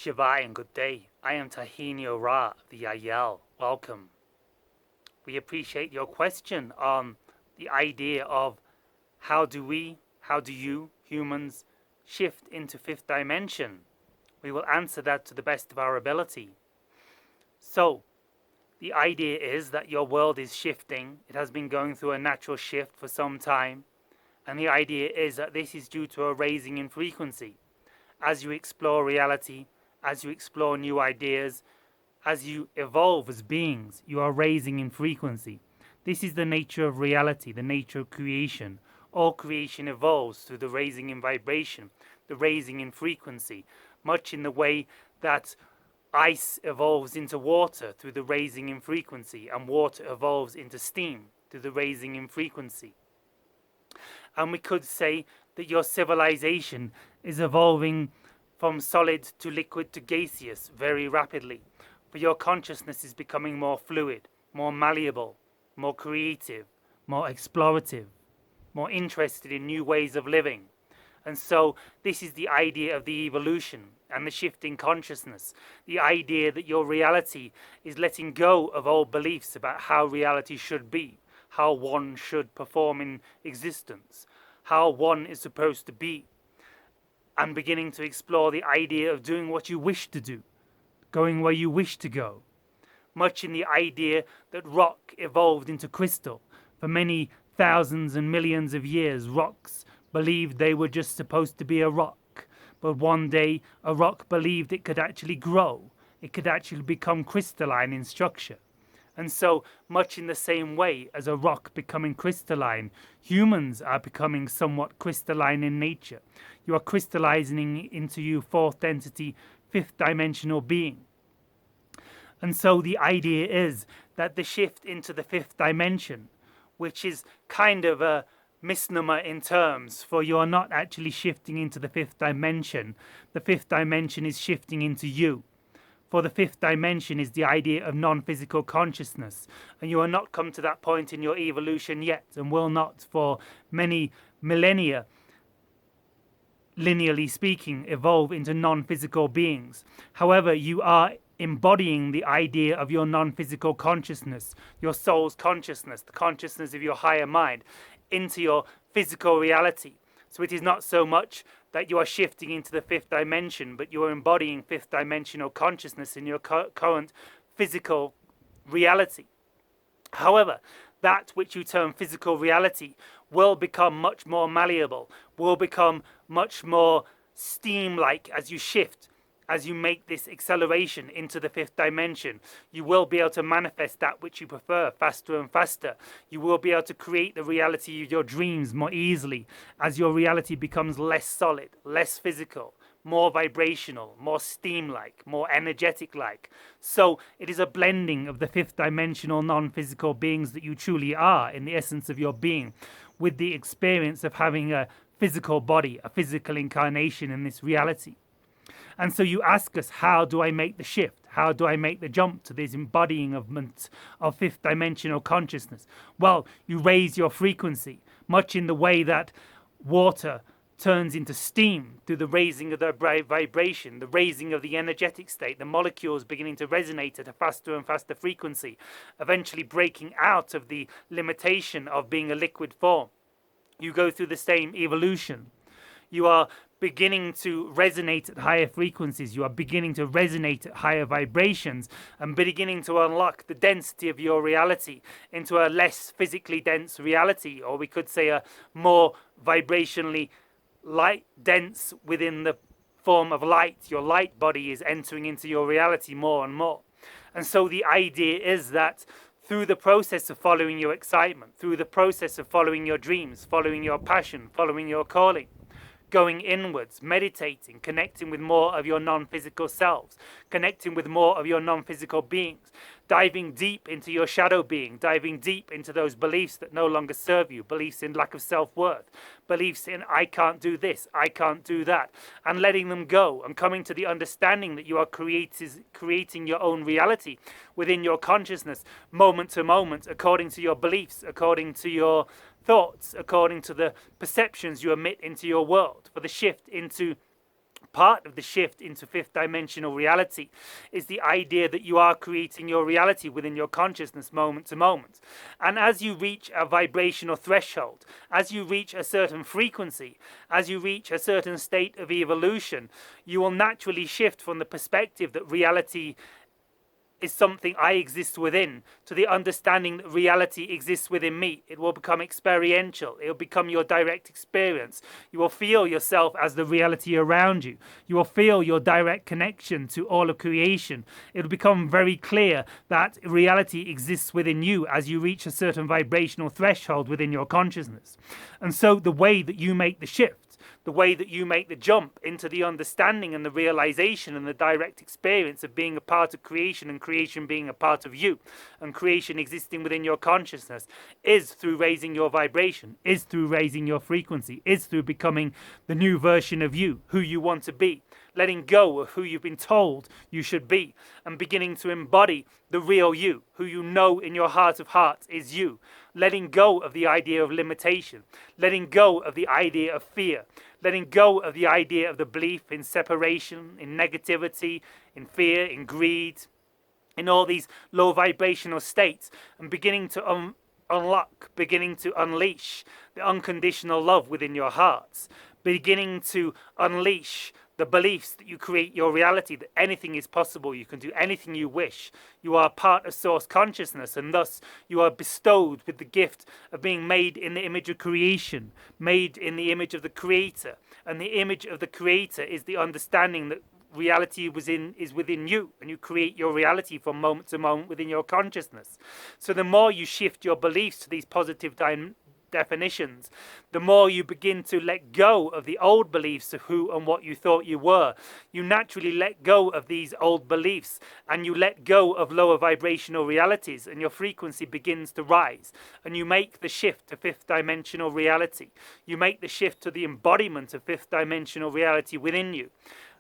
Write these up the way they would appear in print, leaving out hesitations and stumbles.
Shabbat and good day. I am Tahinio Ra of the Yahyel. Welcome. We appreciate your question on the idea of how do you, humans, shift into fifth dimension. We will answer that to the best of our ability. So, the idea is that your world is shifting. It has been going through a natural shift for some time. And the idea is that this is due to a raising in frequency. As you explore reality, as you explore new ideas, as you evolve as beings, you are raising in frequency. This is the nature of reality, the nature of creation. All creation evolves through the raising in vibration, the raising in frequency, much in the way that ice evolves into water through the raising in frequency, and water evolves into steam through the raising in frequency. And we could say that your civilization is evolving from solid to liquid to gaseous very rapidly. For your consciousness is becoming more fluid, more malleable, more creative, more explorative, more interested in new ways of living. And so this is the idea of the evolution and the shift in consciousness. The idea that your reality is letting go of old beliefs about how reality should be, how one should perform in existence, how one is supposed to be, and beginning to explore the idea of doing what you wish to do, going where you wish to go. Much in the idea that rock evolved into crystal. For many thousands and millions of years, rocks believed they were just supposed to be a rock. But one day, a rock believed it could actually grow. It could actually become crystalline in structure. And so, much in the same way as a rock becoming crystalline, humans are becoming somewhat crystalline in nature. You are crystallizing into you fourth density, fifth dimensional being. And so the idea is that the shift into the fifth dimension, which is kind of a misnomer in terms, for you are not actually shifting into the fifth dimension. The fifth dimension is shifting into you. For the fifth dimension is the idea of non-physical consciousness. And you are not come to that point in your evolution yet, and will not for many millennia, linearly speaking, evolve into non-physical beings. However, you are embodying the idea of your non-physical consciousness, your soul's consciousness, the consciousness of your higher mind, into your physical reality. So it is not so much that you are shifting into the fifth dimension, but you are embodying fifth dimensional consciousness in your current physical reality. However, that which you term physical reality will become much more malleable, will become much more steam-like as you shift. As you make this acceleration into the fifth dimension, you will be able to manifest that which you prefer faster and faster. You will be able to create the reality of your dreams more easily as your reality becomes less solid, less physical, more vibrational, more steam-like, more energetic-like. So it is a blending of the fifth dimensional non-physical beings that you truly are in the essence of your being, with the experience of having a physical body, a physical incarnation in this reality. And so you ask us, how do I make the shift? How do I make the jump to this embodying of fifth dimensional consciousness? Well, you raise your frequency, much in the way that water turns into steam through the raising of the vibration, the raising of the energetic state, the molecules beginning to resonate at a faster and faster frequency, eventually breaking out of the limitation of being a liquid form. You go through the same evolution. You are beginning to resonate at higher frequencies. You are beginning to resonate at higher vibrations and beginning to unlock the density of your reality into a less physically dense reality, or we could say a more vibrationally light dense within the form of light. Your light body is entering into your reality more and more. And so the idea is that through the process of following your excitement, through the process of following your dreams, following your passion, following your calling, going inwards, meditating, connecting with more of your non-physical selves, connecting with more of your non-physical beings, diving deep into your shadow being, diving deep into those beliefs that no longer serve you, beliefs in lack of self-worth, beliefs in I can't do this, I can't do that, and letting them go and coming to the understanding that you are creating your own reality within your consciousness, moment to moment, according to your beliefs, according to your thoughts, according to the perceptions you emit into your world, for the shift into Part of the shift into fifth dimensional reality is the idea that you are creating your reality within your consciousness moment to moment. And as you reach a vibrational threshold, as you reach a certain frequency, as you reach a certain state of evolution, you will naturally shift from the perspective that reality is something I exist within, to the understanding that reality exists within me. It will become experiential. It will become your direct experience. You will feel yourself as the reality around you. You will feel your direct connection to all of creation. It will become very clear that reality exists within you as you reach a certain vibrational threshold within your consciousness. And so the way that you make the shift, the way that you make the jump into the understanding and the realization and the direct experience of being a part of creation and creation being a part of you and creation existing within your consciousness is through raising your vibration, is through raising your frequency, is through becoming the new version of you, who you want to be, letting go of who you've been told you should be and beginning to embody the real you, who you know in your heart of hearts is you, letting go of the idea of limitation, letting go of the idea of fear, letting go of the idea of the belief in separation, in negativity, in fear, in greed, in all these low vibrational states, and beginning to unlock, beginning to unleash the unconditional love within your hearts, beginning to unleash the beliefs that you create your reality, that anything is possible, you can do anything you wish. You are part of source consciousness, and thus you are bestowed with the gift of being made in the image of creation, made in the image of the creator. And the image of the creator is the understanding that reality is within you, and you create your reality from moment to moment within your consciousness. So the more you shift your beliefs to these positive definitions, the more you begin to let go of the old beliefs of who and what you thought you were. You naturally let go of these old beliefs and you let go of lower vibrational realities, and your frequency begins to rise, and you make the shift to fifth dimensional reality. You make the shift to the embodiment of fifth dimensional reality within you.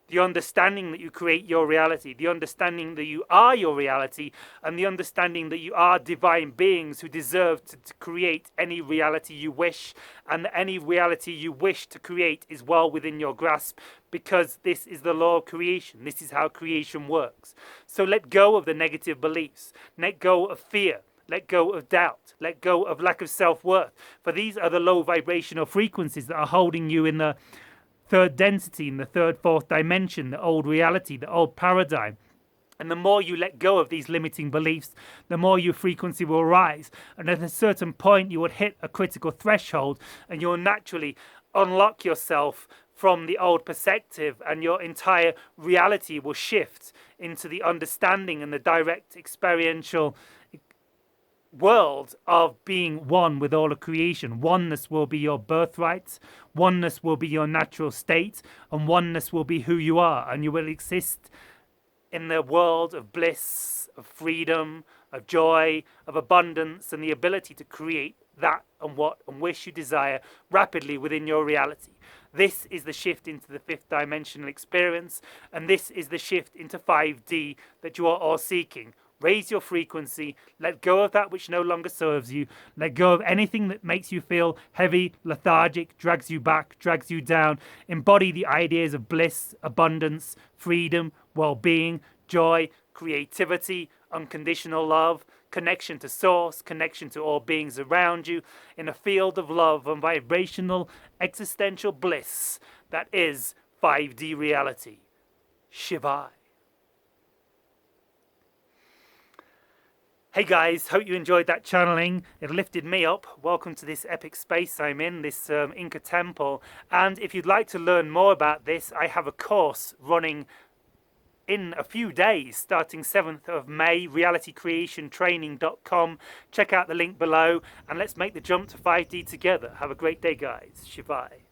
The understanding that you create your reality, the understanding that you are your reality, and the understanding that you are divine beings who deserve to create any reality you wish, and that any reality you wish to create is well within your grasp, because this is the law of creation. This is how creation works. So let go of the negative beliefs, let go of fear, let go of doubt, let go of lack of self-worth, for these are the low vibrational frequencies that are holding you in the third density, in the third, fourth dimension, the old reality, the old paradigm. And the more you let go of these limiting beliefs, the more your frequency will rise. And at a certain point, you will hit a critical threshold, and you'll naturally unlock yourself from the old perspective, and your entire reality will shift into the understanding and the direct experiential world of being one with all of creation. Oneness will be your birthright, oneness will be your natural state, and oneness will be who you are, and you will exist in the world of bliss, of freedom, of joy, of abundance, and the ability to create that and what and wish you desire rapidly within your reality. This is the shift into the fifth dimensional experience, and this is the shift into 5D that you are all seeking. Raise your frequency, let go of that which no longer serves you, let go of anything that makes you feel heavy, lethargic, drags you back, drags you down. Embody the ideas of bliss, abundance, freedom, well-being, joy, creativity, unconditional love, connection to source, connection to all beings around you, in a field of love and vibrational existential bliss that is 5D reality. Shiva. Hey guys, hope you enjoyed that channeling. It lifted me up. Welcome to this epic space I'm in, this Inca temple. And if you'd like to learn more about this, I have a course running in a few days, starting 7th of May, realitycreationtraining.com. Check out the link below, and let's make the jump to 5D together. Have a great day, guys. Shivai.